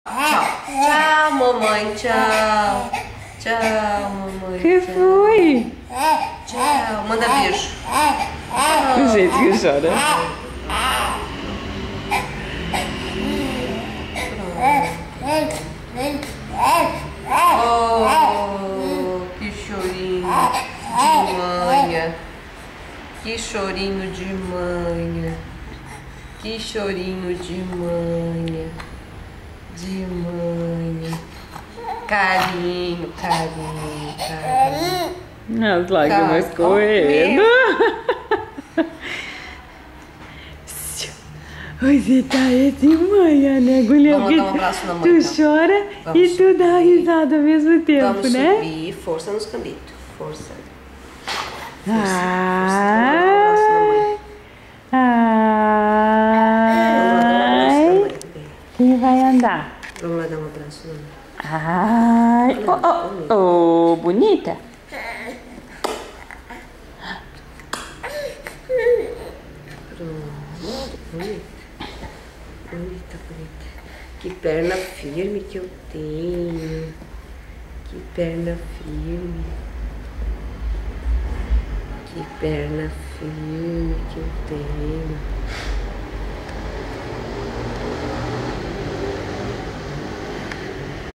Tchau. Tchau, mamãe. Tchau. Tchau, mamãe. Que tchau. foi? Tchau. Manda beijo. O jeito que chora. Oh, que chorinho de manhã. Que chorinho de manhã. Que chorinho de manhã. De manhã. Carinho, carinho, carinho. As lágrimas Tá. correndo. Você tá de manhã, né, Gulha? Vamos dar um abraço na mãe, Tu então. chora Vamos e tu dá subir. risada ao mesmo tempo, Vamos né? subir. Força nos cambitos. Força. Ai, ai. Quem vai andar? Vamos lá dar um abraço na mãe. Ai, oh, bonita. Pronto, bonita. Bonita, bonita. Que perna firme que eu tenho. Que perna firme. Que perna firme que eu tenho.